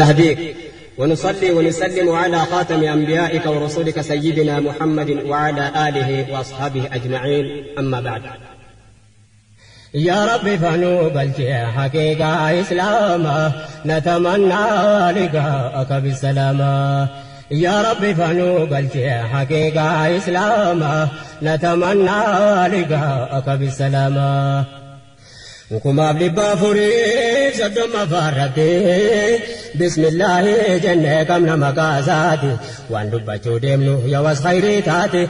تهديك، ونصلي ونسلم على خاتم أنبيائك ورسولك سيدنا محمد وعلى آله وأصحابه أجمعين، أما بعد. يا رب فنوب حقيقة إسلاما نتمنى لقاءك بالسلامة. يا رب فنوب حقيقة إسلاما نتمنى لقاءك بالسلامة. وكما بلبا فريد صدم فاردي بسم الله جنة كمنا مقاساتي وان دبا ديمنو يواس خيريتاتي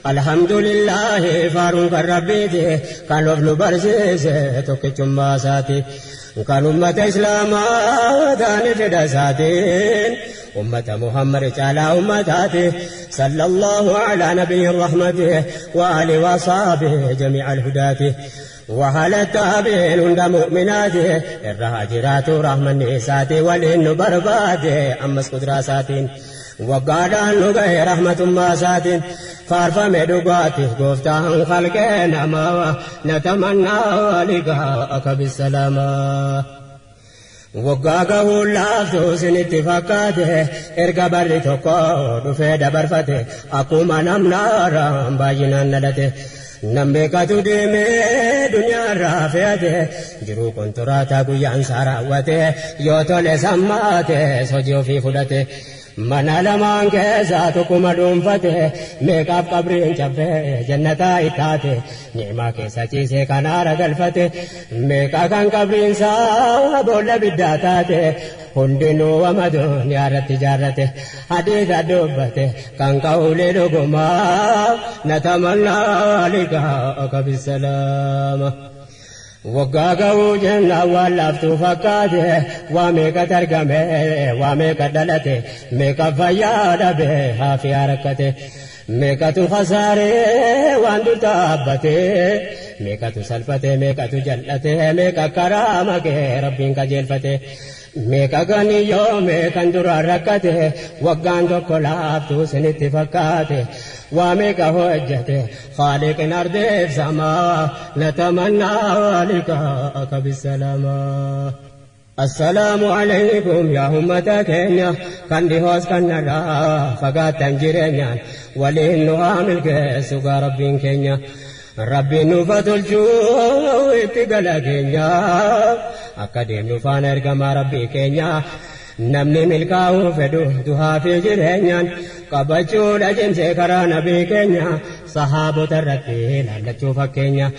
الحمد لله فارون كربيتي كان وفلو برسيسي توكي جماساتي وكان أمة إسلاما داني فدساتين أمة محمد تعالى أمتاتي صلى الله على نبي الرحمة وآله وصحبه جميع الهداة وعلى التابعين عند مؤمناته الراجرات رحمة النساء والإن برباته أمس قدراساتين وقال أنه رحمة ماساتين فارفة مدقاته قفتان خلقنا ما نتمنى لقاءك بالسلامة. وقاقه اللافت سنت فكاته ارقى بري تقو دفيد برفته أقوم نمنارا باجنا نلته نمبكاتو ديمي دنيا رافيته جرو كنتراتا قيان ساراوته يوتو لسماته سجيو في فلته من لمان كيساتكم دنفته ميقاب قبرين شفه جنتا إتاته نعمة كيساتي سيكانار قلفته ميقا كان قبرين سابول بداتاته هندنو ومدون يارت تجارته حديث دوبته كان قولي لكما نتمنى لقاءك بالسلامة. وقاقه جنة واللفتو فكاته وميكا ترقمه وميكا دلته ميكا فياده بها في حركته ميكا تخساره واندو تابته ميكا تسلفته ميكا تجلته ميكا كرامك ربين كجلفته ميكا غنيو ميكا اندرا ركته وقان دو كلافتو سنت فكاته وميكا هجته خالق الأرض سما نتمنى لقاءك بالسلامة. السلام عليكم يا أمة كينيا كان دي هوس كان نرى فقات تنجرينيا ولين عامل كيسوغا ربين كينيا ربي نفت الجو اتقل كينيا أكاديم نفان ارقما ربي كينيا نمني ملكاو فدو دوها في جرينيا قبچو لجن سيكرا نبي كينيا صحابو ترتي لالچو فكينيا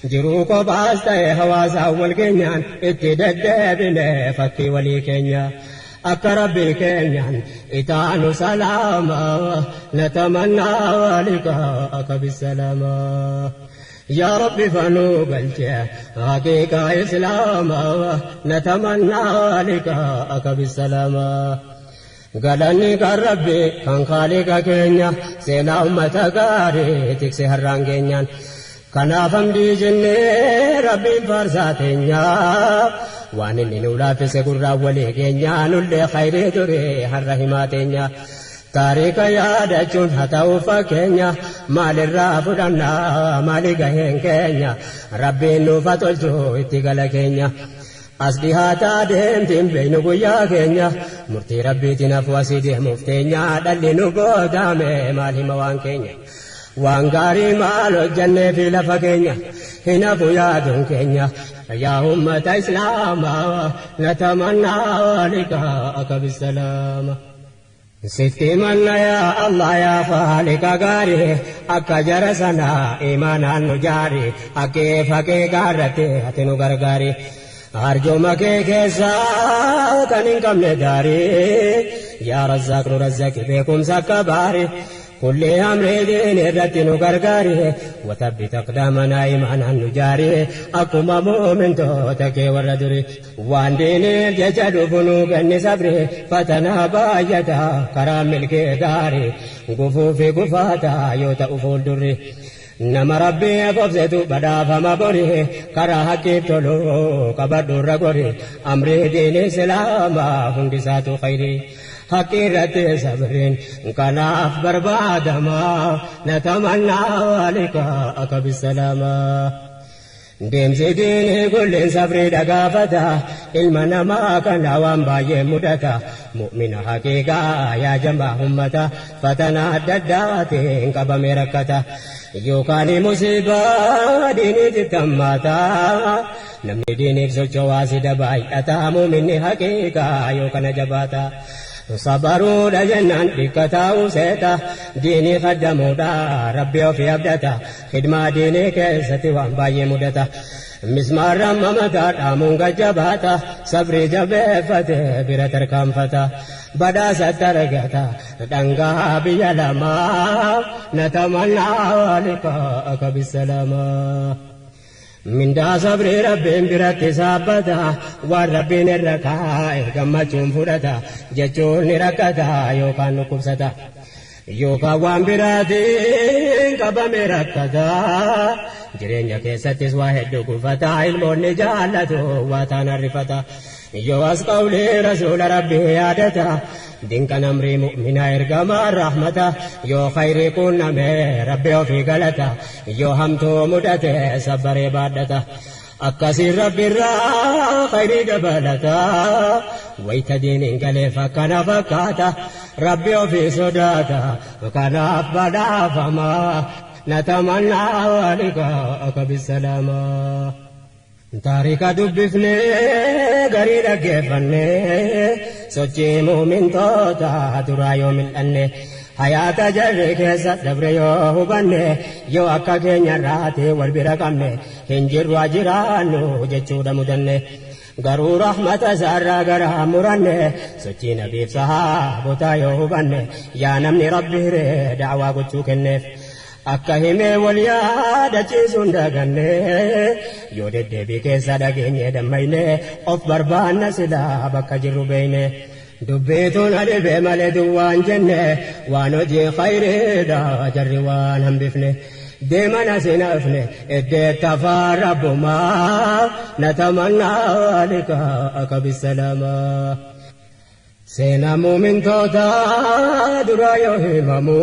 جرو کو باستا حواس اول كينيا اتددبن فكي ولي كينيا أكربي كينيا إتانو سلاما نتمنى لقاءك بالسلامة. يا رب فنوب حقيقة إسلاما نتمنى لقاءك بالسلامة. قالني كربي كان خالق كينيا سينا أمة غاري تكسي هران كينيا كان فمدي جنة ربي فرساتينيا وان inni nu laaffise gurraa walii keenya nullee khayrii ture har'a himaa teenya taarika yaadachuun haa ta'u fakkeenya maalirraa fudhannaa maali gaheen keenya rabbiin nuuf haa tolchu itti gala keenya as dhihaataa deemtiin beeynu guyyaa keenya murtii rabbiitiin hafu asii deemuuf teenya dhalli nu goodaame maal hima waan keenya waan gaarii maal hojjannee fi lafa keenya hin hafu yaaduun keenya. يا أمة إسلاما نتمنى لقاءك بالسلامة. ستي من يا الله يا خالق غاري أكا جرسنا إيمانا نجاري أكيف أكي غارتي هتنو غرغاري أرجو مكي كيسا كنين كم نداري يا رزاق رزاق بكم سكباري كل أمر دين الرتين غرغاري وثبت أقدامنا إيمانا نجاري أكما مؤمن توتك والردري وان دين الججد فنوق النسبري فتنا بايتا كرام الكداري قفو في قفاتا يوتأفو الدري نما ربي قفزتو بدا فما بري كراها كيبتلو كبدو رقري أمر دين السلام فندساتو خيري حقيرة صبرين كان أخبر بعد ما نتمنى لقاءك بالسلامة. deemsi diinii kulliin sabrii dhagaafata ilma namaa kana waan baay'ee mudata mu'mina haqiiqaa yaa jamaa ummata fatanaa adda addaatiin qabamee rakkata yookaan musiibaa diiniitti hammaata namni diiniif socho'aa sida baay'ata mu'minni haqiiqaa yookaan jabaata sabaruudha jennaan dhikkataa'uu seeta diinii qaddamuudha rabbi ofii abdata khidmaa diinii keessatti waan baay'ee mudata mismaarraan mamataa dhaamuun gajjabaata sabrii jabeeffate bira tarkaanfata badhaasatti argata dhangaa biyya lamaa natamannaa liqaa'aka bisalamaa mindaa sabrii rabbiin biratti saabbata waan rabbiin irra kaa'e gammachuun fudhata jechuun ni rakkata yookaan dhukkubsata yookaan waan biraatiin qabame rakkata jireenya keessattis waa hedduu gufata ilmoonni jaallatu waa taan harrifata yoo as qawlee rasuula rabbii yaadata dinqan amrii mu'minaa ergamaa rahmata yoo khayrii quunname rabbi ofii galata yoo hamtuu mudate sabbaree baadhata akkasiin rabbiirraa khayrii dabalata wayta diiniin galeef akkana fakkaata rabbi ofii sodaata kanaaf badhaafama natamannaa liqaa'aka bisalamaa taarika dubbifnee garii dhaggeeffannee sochii muumintoota duraa yoo mil'anne hayaata jarri keessa dabre yoo hubanne yoo akka keenyarraati wal bira qabne hin jirru jiraannu jechuudha mudanne garuu rahmata isaarraa garaa muranne sochii nabiif sahaabotaa yoo hubanne yaa namni rabbiiree da'waa gochuu kenneef akka himee wal yaadachiisuun daganne yoo deddeebii keessa dhageenye dammayne of barbaanna silaa bakka jirru beeyne dubbiituun adibee malee duwwaan jenne waan hojii khayriidha jarri waan hambifne deemana sinafne eddeetta afaan rabbumaa natamannaa liqaa'aka bisalamaa seenaa muumintoota duraa yoo himamu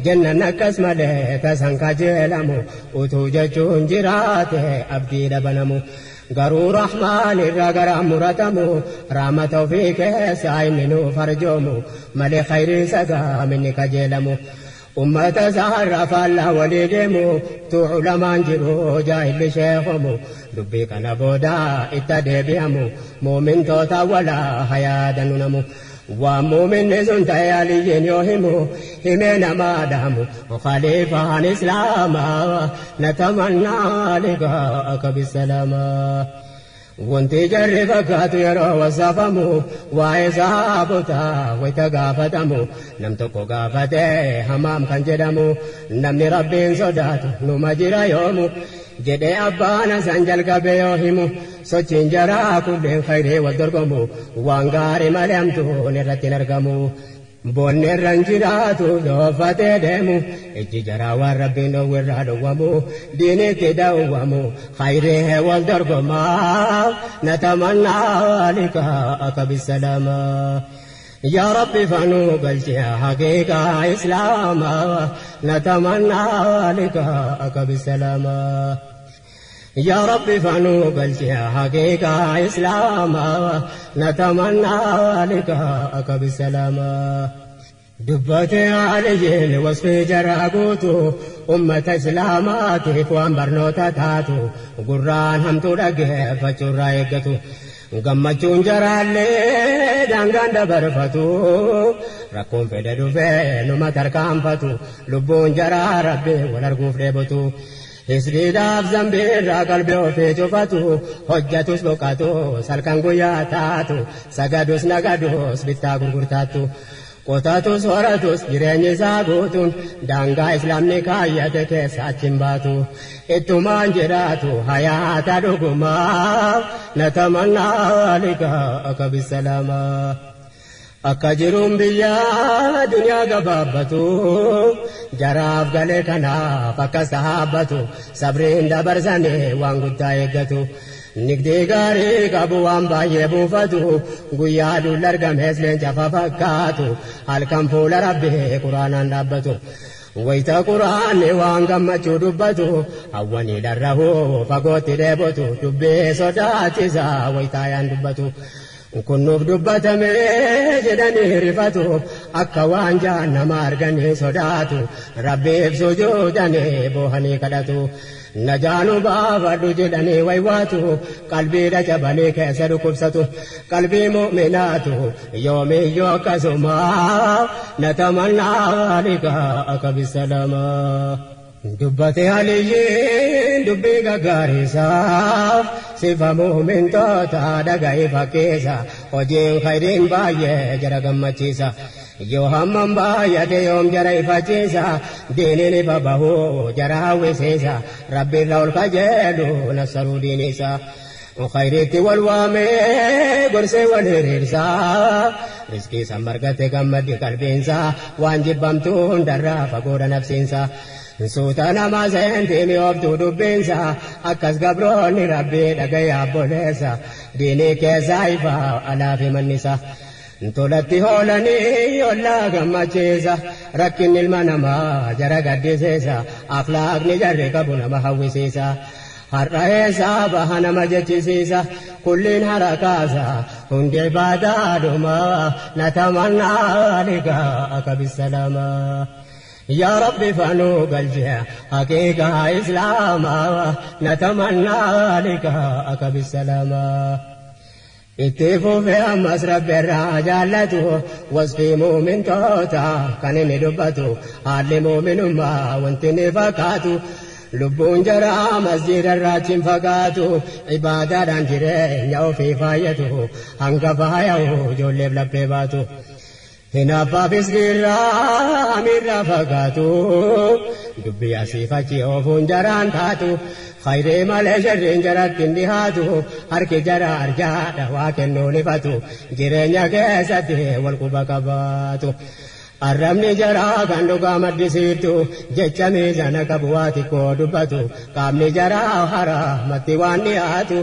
jannan akkas malee tasan kajeelamu utuu jechuun jiraate abdii dhabanamu garuu rahmaan irraa garaa muratamu rahmata ofii keessa inni nuuf arjoomu malee khayrii sagaa minni kajeelamu ummata saharraa faallaa walii deemu tuu ulamaan jiru jaahilli sheekomu dubbii kana booda itti deebi'amu muumintoota walaa hayaadanu namu waan muuminni sun ta'e aliyyiin yoo himu himee namaa dhaamu khaliifaan islaamaa natamannaa liqaa'aka bisalamaa wanti jarri fakkaatu yeroo wasaafamu waa'ee sahaabotaa wayta gaafatamu nam tokko gaafatee hamaam kan jedhamu namni rabbiin sodaatu numa jira yoomu jedhee abbaana san jalqabe yoo himu sochiin jaraa kulleen khayrii wal dorgomu waan gaarii malee hamtuun irratti hin argamu boonni irraan jiraatu dhooffatee deemu ijji jaraa waan rabbiin dhowwirraa dhowwamu diinitti dhowwamu khayrii wal dorgomaa natamannaa liqaa'aka bisalamaa يا ربي فانو قلتي حقيقة إسلاما نتمنى لقاءك بالسلامة يا ربي فانو قلتي حقيقة إسلاما نتمنى لقاءك بالسلامة دبتي علي وصف جراقوتو أمة إسلاماتي فوان برنوتا تاتو قران همتو لقه فجر رايقتو gammachuun jaraallee daangaan dabarfatu rakkoon fedhe dhufee numa tarkaanfatu lubbuun jaraa rabbi wal arguuf dheebotu hisriidhaaf zambiirraa qalbii ofii cufatu hojjatus boqatu salkan guyyaa taatu sagadus nagadus bittaa gurgurtaattu qotatus horatus jireenyi isaa guutuun daangaa islaamni kaayyate keessa achiin baatu ittumaan jiraatu hayaata dhugumaa natamannaa liqaa'aka bisalamaa akka jiruun biyyaa duniyaa gabaabbatu jaraaf galee kanaaf akka sahaabbatu sabriin dabarsanii waan guddaa eeggatu nigdee gaarii qabu waan baay'ee buufatu guyyaa dulla argamees leenca fakkaatu halkan fuula rabbii quraanaan dhaabbatu wayita quraanni waan gammachuu dubbatu hawwanii dharrahuu fagootti deebotu dubbee sodaachisa wayita yaan dubbatu kunnuuf dubbatame jedhanii rifatu akka waan jahannama arganii sodaatu rabbiif sujuudanii boohanii kadhatu najaanu baafadhu jedhanii waywaatu qalbii dacabanii keessa dhukkubsatu qalbii mu'minaatu yoomiyyoo akkasuma natamannaa liqaa'aka bisalama dubbate aliyyiin dubbii gaggaariisaaf sifa mu'mintoota dhaga'i fakkeessa hojiin khayriin baay'ee jara gammachiisa yoo hammam baay'ate yoom jara ifachiisa diiniin ifa bahuu jara hawwisiisa rabbiirra ol kajeelu nassaruu diiniisa khayriitti wal waamee gorsee wal hiriirsaa riskii san margate gammaddi qalbiinsa waan jibbamtuu hundarraa fagoodha nafsiinsa suuta nama seentimi oftuu dubbinsa akkas gabroonni rabbii dhagaye abboleessa diinii keessaa ifa alaafi mannisa tolatti hoolanii ollaa gammachiisa rakkinni ilma namaa jara gaddisiisa akhlaaqni jarri qabu nama hawwisiisa har'a eessaa baha nama jechisiisa kulliin harakaasa hundi ibaadaadhuma natamannaa liqaa'aka bisalama يا ربي فانو قلجي حقيقة إسلاما نتمنى لقاءك بالسلامة اتفوا في أمس رب الرجالته وصفي مؤمن توتا كان ندبته حال مؤمن ما وانتني فكاتو لبون جرى مسجد الراجم فقاتو عبادة جرين يو في فايته هنك فايو جولب لبيباتو هنا فابسكرا أمير فقاتو دبي أسيفتي أوفون جران تاتو خير مال شرين جرات اندهاتو هرك جرى أرجاد واكنو نفتو جرين كيستي والقبا كباتو الرمني جرى كندو قامت سيرتو جيتش ميزان كبواتي كودباتو قامني جرى حرامتي وانياتو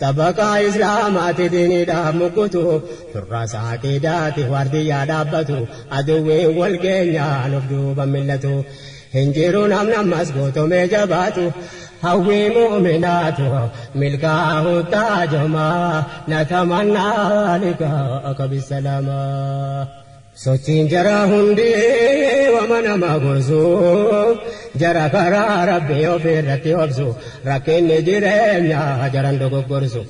تبقى إسلامات ديني دامكتو تراس عقيداتي وارديا دابتو أدوي والقينيا نفدو بملتو هنجرون أمنا مسقوتو ميجباتو هوي مؤمناتو ملكاه تاجما نتمنى لقاءك بالسلامة sochiin jara hundi wama nama gorsu jara karaa rabbii ofirratti obsu rakkinni jireenya jaran dogoggorsu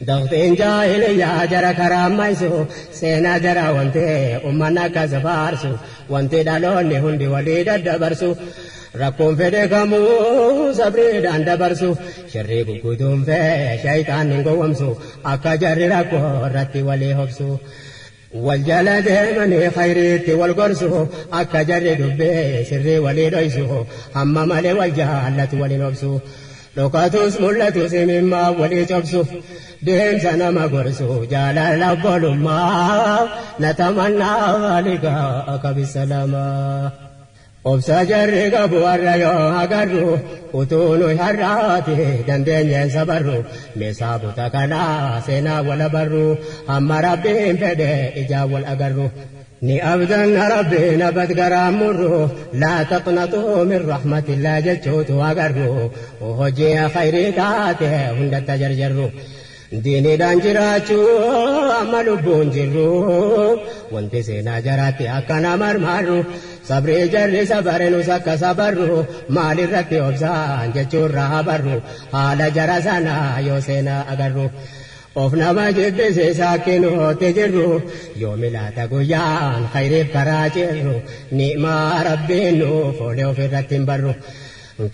dafteen jaahiliyyaa jara karaa ammaysu seenaa jara wante ummanni akkas faarsu wante dhaloonni hundi walii daddabarsu rakkoon fedhe kamuu sabriidhaan dabarsu shirrii gugguutuun fee shayxaan hin gowwomsu akka jarri rakkoo irratti walii hobsu والجلد من خيرتي والقرسو أكا جرد بي سري ولي ريسو أما مالي والجهالة ولي نفسو لقاتوس ملتوس مما ولي جبسو دين سنة ما قرسو جلال أبول ما نتمنى لقاءك بالسلامة obsa jarri qabu warra yoo agarru utuunu har'aati dandeenyeen sabarru meesaa buta kanaa seenaa wala barru amma rabbiin fedhe ijaa wal agarru ni abdanna rabbiin abad garaa murru laa taqnatuu min rahmatillah jechuutu agarru hojii khayrii taate hundatti jarjarru diiniidhaan jiraachuu amma lubbuun jirru wanti seenaa jaraatti akkana marmaarru sabrii jarri sabarenus akka sabarru maalirratti obsaan jechuurraa habarru haala jara sanaa yoo seenaa agarru of nama jibbise saakkinootti jirru yoo milaata guyyaan khayriif karaa jirru ni'maa rabbiin nuuf oole ofirratti hin barru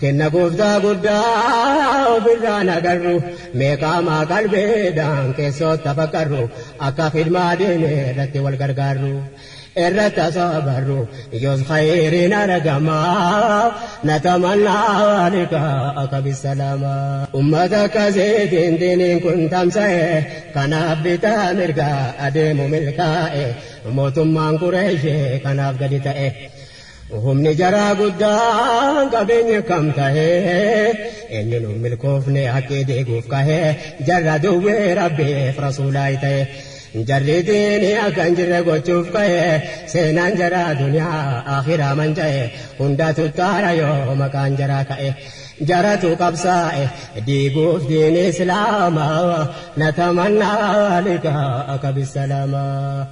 kenna gooftaa guddaa ofirraan agarru meeqaamaa qalbeedhaan keessootti tafakkarru akka khidmaa diine irratti wal gargaarru irratti asabarru yoos khayriin argamaa natamannaa liqaa'aka bisalaama ummata akkasiitiin diiniin kun tamsa'e kanaaf bitaa mirgaa adeemu milkaa'e mootummaan Qureeshii kanaaf gadi ta'e humni jaraa guddaan qabeenya kam tahee eenyu milkoofne haqqii deeguuf kahee jarra duwwee rabbiif rasuulaa ta'e jarritiin akan jirre gochuuf ka'e seenaan jaraa duniyaa akhiraa manca'e hundatu taara yoo maqaan jaraa ka'e jaratu qabsaa'e diiguuf diin islaamaa natamannaa liqaa'aka bisalaamaa.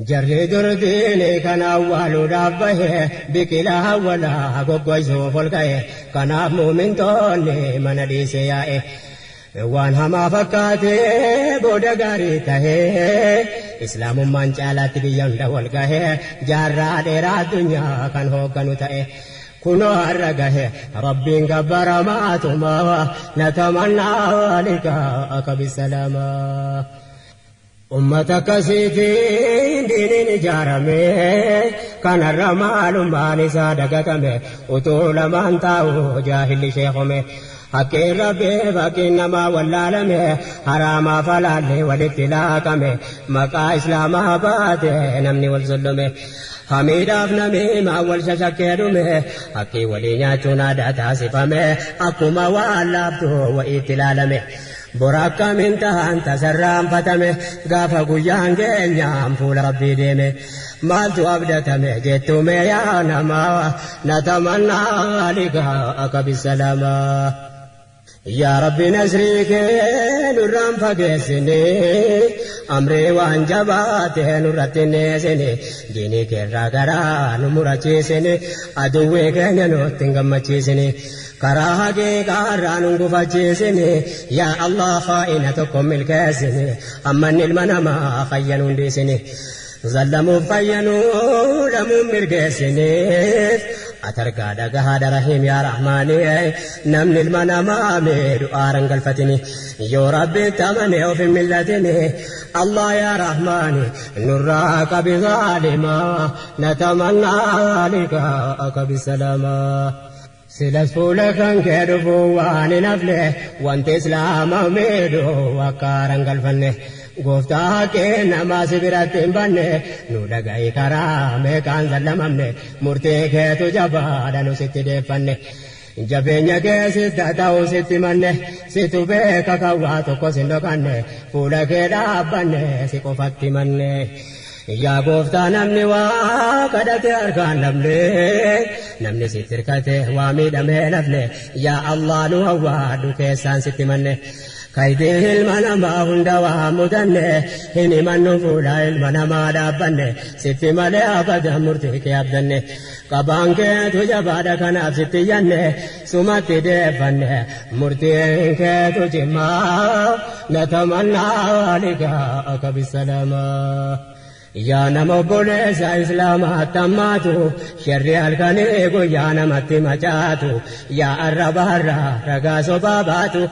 Jarri durdiini kan awwaaluudhaaf bahe biqilaa awwaalaa goggoysuuf ol ka'e kanaaf muumintoonni mana dhiise yaa'e waan hamaa fakkaatee booda gaarii tahee islaamummaan caalaatti biyya hunda wal gahe jaarraa dheeraa addunyaa kan hoogganu ta'e kunoo har'a gahe rabbiin gabbaramaa natamannaa liqaa'aka bisalaamaa. Ummata akkasiitiin diiniin ijaarame kanarra maalummaan isaa dagatame utuu lamaan taa'u jaahilli sheekome hakkiin rabbii fakkiin namaa wallaalame haraamaaf halaallee walitti laaqame maqaa islaamaa baate namni wal zullume hamiidhaaf namiimaa wal shashakkee dhume hakkii walii nyaachuun aadaa taasifame akkuma waan laaftu wa'iitti ilaalame. Borakka mintaan tasarraanfatame gaafa guyyaan keenyaan fuula rabbii deeme maaltu abdatame jettume yaa namaa natamannaa liqaa'aka bisalaamaa. Yaa Rabbi nasrii kee nurraan fageessine amree waan jabaate nurratti neessine diinii keerraa garaa nu murachiisine aduwwee keenya nutti hin gammachiisine. karaa haqiiqaarraa nun gufachiisine yaa Allah faa'ina tokko milkeessine amman ilma namaa fayyanu hundiisine zallamuuf fayyanuu lamuun mirgeessineef atargaa dhagahaadha rahiim yaa rahmaani namni ilma namaa miidhu aaran galfatini yoo rabbitti amane of hin millatini Allah yaa rahmaani nurraa qabi zaalimaa natamannaa liqaa'aka bisalaamaa. Silas fuula kan kee dhufuu waan hin hafne wanti islaama miidhu akka aaran galfanne gooftaa kee namaa si biratti hin banne nu dhaga'i karaa meeqaan sallamamne murtii keetu jabaadha nu sitti deeffanne jabeenya kee sitti ta'uu sitti manne situ beeka kan waa tokko sin dhokanne fuula kee dhaabbanne si qofatti manne. Yaa gooftaa namni waa kadhate harkaan dhabne namni sitti hirkate waa miidhamee nafne yaa Allah nu hawwaadhu keessaan sitti manne kaydii ilma namaa hunda waa mudanne hin himannu fuula ilma namaa dhaabbanne sitti malee abadan murtii kee abdanne qabaan keetu jabaadha kanaaf sitti yanne sumatti deeffanne murtiin keetu cimaa natamannaa liqaa'aka bisalaamaa. Yaa nama obboleessa islaamaa tammaatu sharri halkanii guyyaa namatti macaatu yaa arrabaarraa ragaa sobaa baatu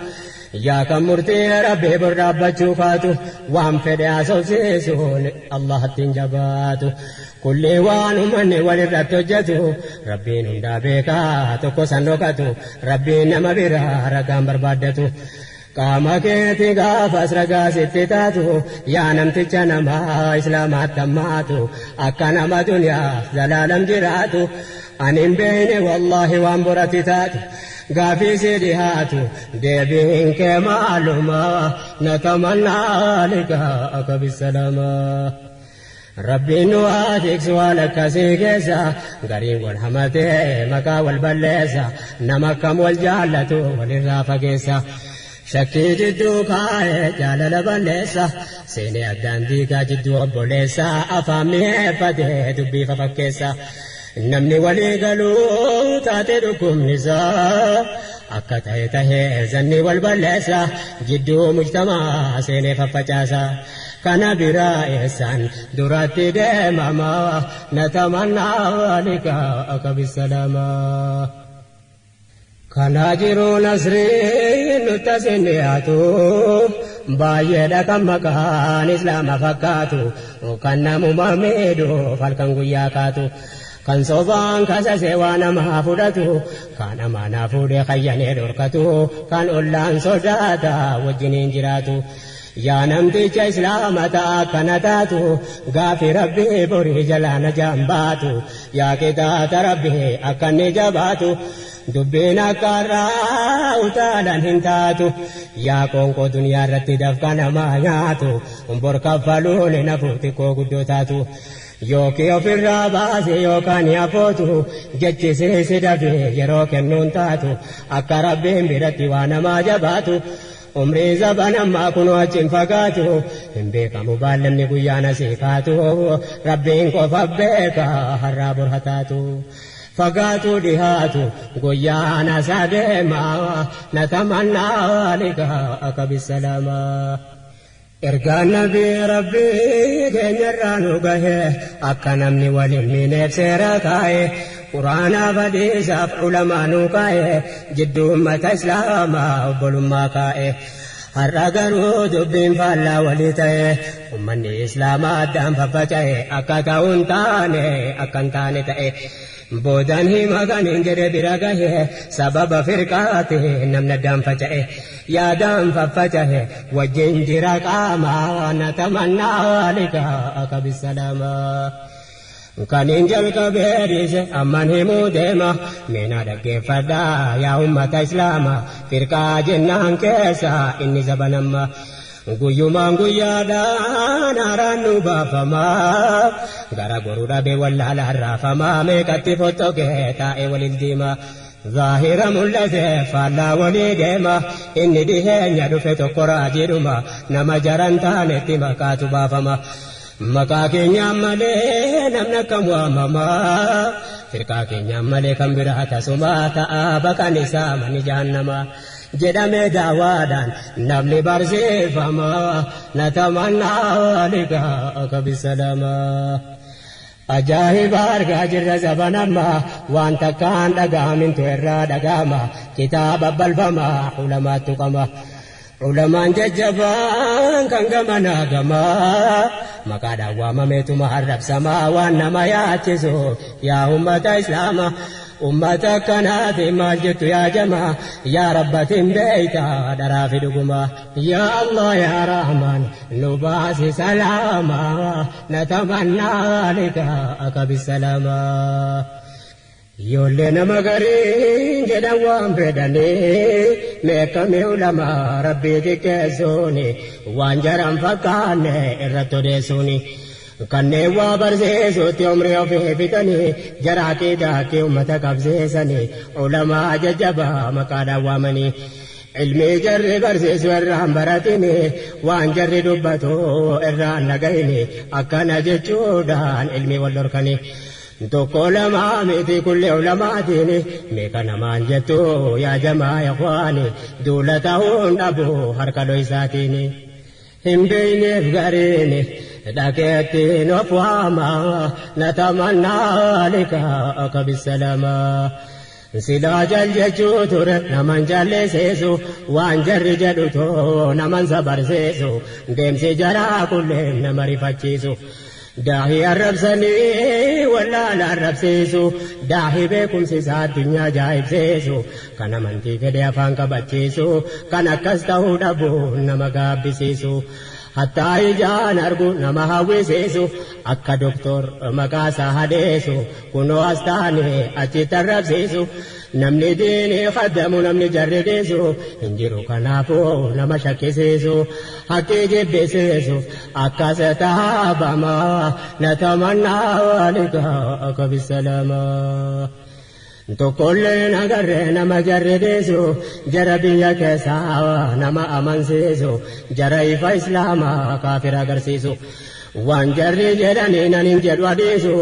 yaa kan murtii rabbii bor dhaabbachuu kaatu waan fedhe haasofsiisuun Allahatti hin jabaatu kulli waan uummanni walirratti hojjetu rabbiin hundaa beekaa tokko san dhokatu rabbiin nama biraa ragaan barbaaddatu. Qaama keeti gaafas ragaa sitti taatu yaa namticha namaa islaamaatti hammaatu akka nama duniyaaf zalaalam jiraatu ani hin beekne wallaahi waan boratti taatu gaafii si dhihaatu deebiin kee maalumaa natamannaa liqaa'aka bisalaamaa. Rabbiin nu haa tiksu waan akkasii keessa gariin wal hamatee maqaa wal balleessa nama akkam wal jaallatu walirraa fageessa. Shakkii jidduu kaa'ee jaalala balleessa seenee addaan diigaa jidduu obboleessa afaan mi'eeffatee dubbii fafakkeessa namni walii galuu taate dhukkubnisaa akka ta'e tahee zanni wal balleessa jidduu mujtamaa seenee faffacaasa kana biraa eessaan duratti deemamaa natamannaa liqaa'aka bisalaamaa. Kana jiru nasriin nutti asin dhiyaatu baay'eedha kan maqaan islaama fakkaatu kan namuma miidhuuf halkan guyyaa kaatu kan sobaan kasasee waa namaa fudhatu kan amaanaa fuudhee kayyanee dhorkatu kan ollaan sodaata wajjiniin jiraatu yaa namticha islaamataa kana taatu gaafi rabbii borii jalaa najaan baatu yaa qixaata rabbii akka inni jabaatu dubbiin akka irraa utaalan hin taatu yaa qoonqoo duniyaa irratti dafqa namaa nyaatu bor kaffaluun nafu xiqqoo guddoo taatu yookiin ofirraa baase yookaan yaafootu jechisee si dafee yeroo kennuun taatu akka rabbiin biratti waa namaa jabaatu umrii zabanammaa kunoo achiin fagaatu hin beekamu baallamni guyyaana sii kaatu rabbiin qofa beeka har'aa bor hataatu fagaatu dhihaatu guyyaana isaa deemaa natamannaa liqaa akka bisalaamaa. Ergaan nabii rabbii keenyarraa nu gahe akka namni waliin miineef seera kaa'e quraanaaf hadiisaaf ulamaa nu kaa'e jidduu ummata islaamaa obbolummaa kaa'e har'a garuu dubbiin faallaa walii ta'e ummanni islaamaa addaan faffaca'e akka ta'uun taane akka hin taane ta'e boodan hima kaniin jedhe bira gahe sababa firqaate namni addaan faca'e yaadaan faffaca'e wajjin jira qaamaa natamannaa liqaa akka bisalaamaa. Kaniin jalqabee dhiise amman himuu deema meenaa dhaggeeffadhaa yaa ummata islaamaa firqaa jennaan keessa inni zabanamma guyyumaan guyyaadhaan haaraan nu baafamaa gara goruu dhabee wallaala harraafamaa meeqatti fottokee taa'ee waliin diimaa. Zaahira mul'ate faallaa walii deema inni dhiheenya dhufe tokko raajidhuma nama jaran taanetti maqaatu baafama. Maqaa keenyaan malee namni akkam waamamaa firqaa keenyaan malee kan biraa tasumaa ta'a baqaan isaa mani jahannamaa jedhamee daawaadhaan namni barsiifamaa natamannaa liqaa akka bisalaamaa. Ajaa'iba argaa jirra zabanammaa waan takkaan dhaga'amintu irraa dhaga'ama kitaaba balfamaa ulamaattu qama. Ulamaan jajjabaan kan gamanaa gamaa maqaadhaan waamameetuma arrabsamaa waan nama yaachisu yaa ummata islaamaa ummata akkanaati maal jettu yaa jamaa yaa rabbatiin beeyta dharaa fi dhugumaa yaa Allah yaa Rahmaan nu baasi salaamaa natamannaa liqaa akka bisalaamaa. Ijoollee nama gariin jedhan waan fedhanii meeqamee ulamaa rabbii xiqqeessuuni waan jaran fakkaanne irratti odeessuuni kanneen waa barsiisuutti umrii ofii fixanii jaraa qiidaatti ummata qabsiisanii ulamaa jajjabaa maqaadhaan waamanii ilmii jarri barsiisu irraan baratini waan jarri dubbatu irraan dhagayini akkana jechuudhaan ilmii wal dhorkanii. Tokko lamaa miti kulli ulamaatiin meeqa namaan jettu yaa jamaa ikhwaani duula ta'uun dhabu harka dhoysaatiin hin beeyneef gariin dhageettiin of waamaa natamannaa liqaa akka bisalaamaa. Silaa jal jechuu ture naman jalleesseessu waan jarri jedhu too naman sabarseessu deemsi jaraa kulleen nama rifachiisu. Daahii arrabsanii wallaala arrabsiisu daahii beekumsi isaa addunyaa ajaa'ibsiisu kan amantii fedhe afaan qabachiisu kan akkas ta'uu dhabu nama gaabbisiisu hattaa ijaan argu nama hawwisiisu akka doktor maqaa isaa hadeessu kunoo astaanii achitti arrabsiisu namni diinii khaddamu namni jarri dhiisu hin jiru kanaafuu nama shakkisiisu haqqii jibbisiisu akkas taabamaa natamannaa liqaa akka bisalaamaa. Tokkolleen agarree nama jarri dhiisu jara biyya keessaa nama amansiisu jara ifa islaamaa kaafira agarsiisu. Waan jarri jedhanii nan hin jedhu adiisu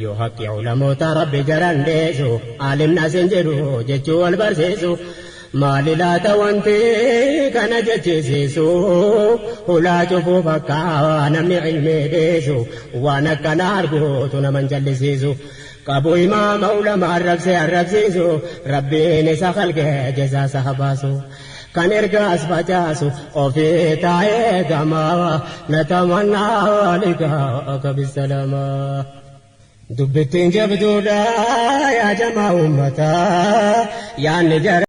yoo haqqi ulamoota rabbi jaran deesu alimnas hin jedhu jechuu wal barsiisu maali laata wanti kana jechisiisu hulaa cufuu fakkaa namni ilmii deesu waan akkana arguutu naman jallisiisu qabu imaama ulamaa arrabsiisu rabbiin isa khalqee jazaa isa habaasu. Kan ergaas facaasu ofii taa'ee gamaa natamannaa liqaa akka bisalaamaa. Dubbittiin jabduudha yaa jamaa uummataa yaanni jara.